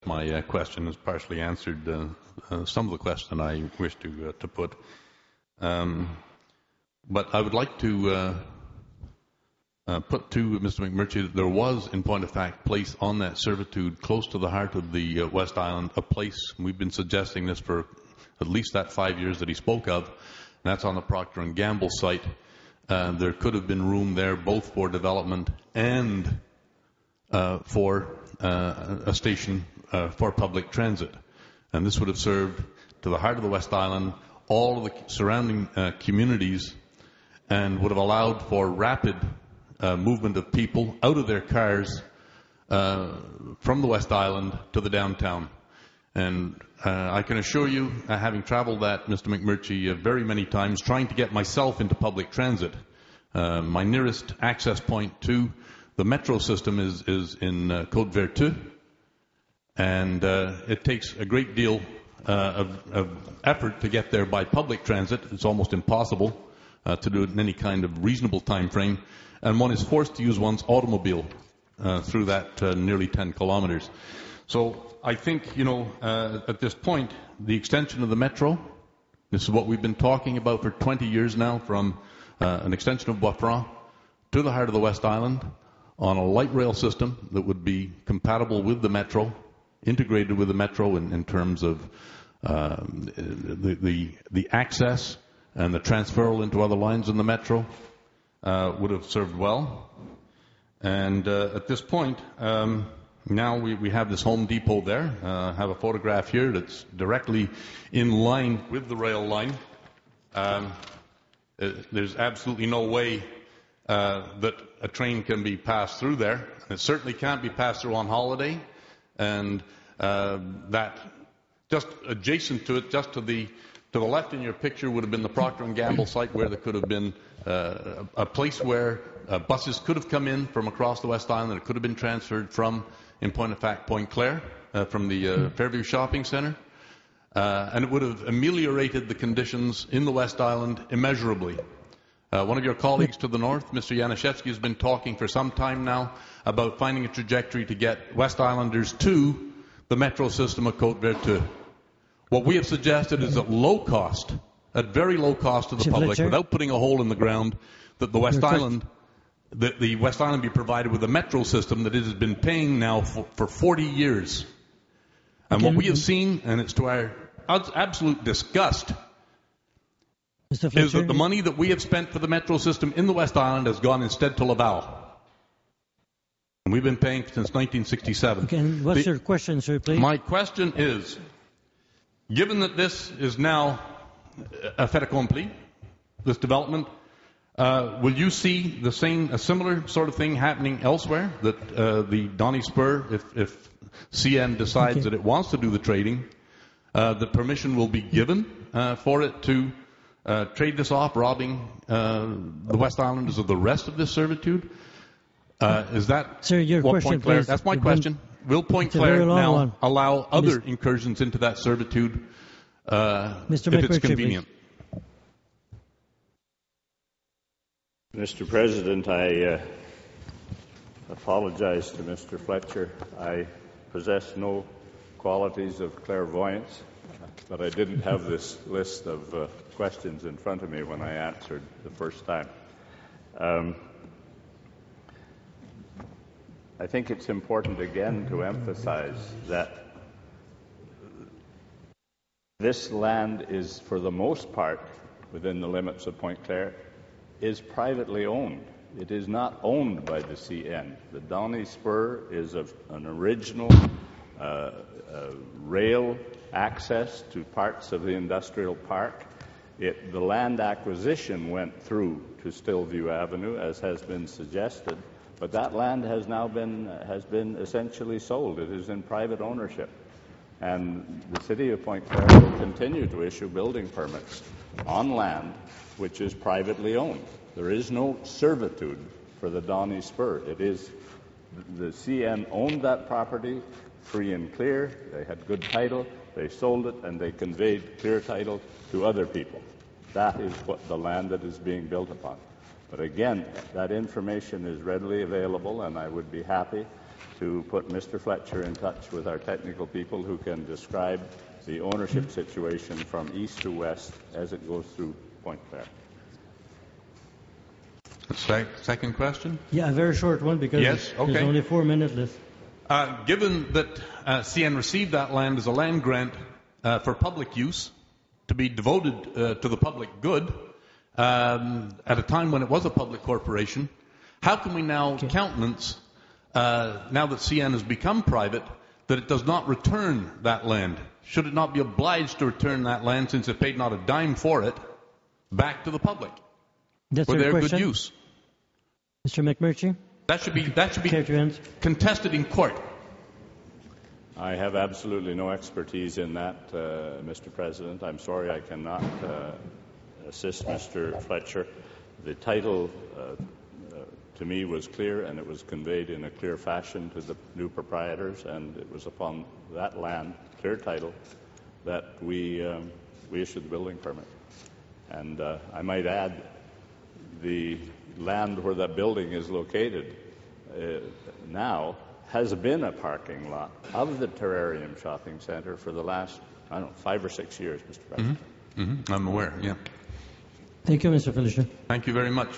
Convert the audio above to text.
my question has partially answered some of the question I wish to put. But I would like to put to Mr. McMurchie that there was, in point of fact, place on that servitude close to the heart of the West Island, a place, we've been suggesting this for at least that 5 years that he spoke of, and that's on the Procter & Gamble site. There could have been room there both for development and for a station for public transit. And this would have served to the heart of the West Island, all of the surrounding communities, and would have allowed for rapid movement of people out of their cars from the West Island to the downtown. And I can assure you, having traveled that, Mr. McMurchie, very many times, trying to get myself into public transit, my nearest access point to the metro system is in Coalition Verte, and it takes a great deal of effort to get there by public transit. It's almost impossible to do it in any kind of reasonable time frame, and one is forced to use one's automobile through that nearly 10 kilometers. So I think, at this point, the extension of the metro, this is what we've been talking about for 20 years now, from an extension of Bois-Franc to the heart of the West Island on a light rail system that would be compatible with the metro, integrated with the metro in terms of the access and the transferal into other lines in the metro, would have served well. And at this point, now we have this Home Depot there. Have a photograph here that's directly in line with the rail line. There's absolutely no way that a train can be passed through there. It certainly can't be passed through on holiday. And that just adjacent to it, just to the left in your picture, would have been the Procter & Gamble site, where there could have been a place where buses could have come in from across the West Island, and it could have been transferred from, in point of fact, Point Claire, from the Fairview Shopping Centre. And it would have ameliorated the conditions in the West Island immeasurably. One of your colleagues to the north, Mr. Janaszewski, has been talking for some time now about finding a trajectory to get West Islanders to the metro system of Coalition Verte. What we have suggested is at low cost, at very low cost to the public, without putting a hole in the ground, that the West Island be provided with a metro system that it has been paying now for 40 years. And what we have seen, and it's to our absolute disgust, is that the money that we have spent for the metro system in the West Island has gone instead to Laval. And we've been paying since 1967. Okay, what's your question, sir, please? My question is, given that this is now a fait accompli, this development, will you see a similar sort of thing happening elsewhere? That the Doney Spur, if CN decides that it wants to do the trading, the permission will be given for it to trade this off, robbing the West Islanders of the rest of this servitude? Is that Sir, your what question, Point Claire? please. That's my question. Will Point Claire now allow other incursions into that servitude if it's convenient? Mr. President, I apologize to Mr. Fletcher. I possess no qualities of clairvoyance, but I didn't have this list of questions in front of me when I answered the first time. I think it's important again to emphasize that this land is, for the most part, within the limits of Point Claire, is privately owned. It is not owned by the CN. The Doney Spur is an original rail access to parts of the industrial park. The land acquisition went through to Stillview Avenue, as has been suggested, but that land has been essentially sold. It is in private ownership. And the city of Point Claire will continue to issue building permits on land which is privately owned. There is no servitude for the Doney Spur. It is the CN owned that property free and clear. They had good title. They sold it, and they conveyed clear title to other people. That is what the land that is being built upon. But again, that information is readily available, and I would be happy to put Mr. Fletcher in touch with our technical people who can describe the ownership situation from east to west as it goes through Point Claire. Second question? Yeah, a very short one because Yes, okay. there's only 4 minutes left. Given that CN received that land as a land grant for public use to be devoted to the public good at a time when it was a public corporation, how can we now countenance, now that CN has become private, that it does not return that land? Should it not be obliged to return that land, since it paid not a dime for it, back to the public That's for your their question, good use? Mr. McMurchie? That should be Care to answer? contested in court. I have absolutely no expertise in that, Mr. President. I'm sorry I cannot assist Mr. Fletcher. The title to me was clear, and it was conveyed in a clear fashion to the new proprietors, and it was upon that land, clear title, that we issued the building permit. And I might add, the land where that building is located now has been a parking lot of the Terrarium Shopping Centre for the last, 5 or 6 years, Mr. President. I'm aware, yeah. Thank you, Mr. Fletcher. Thank you very much.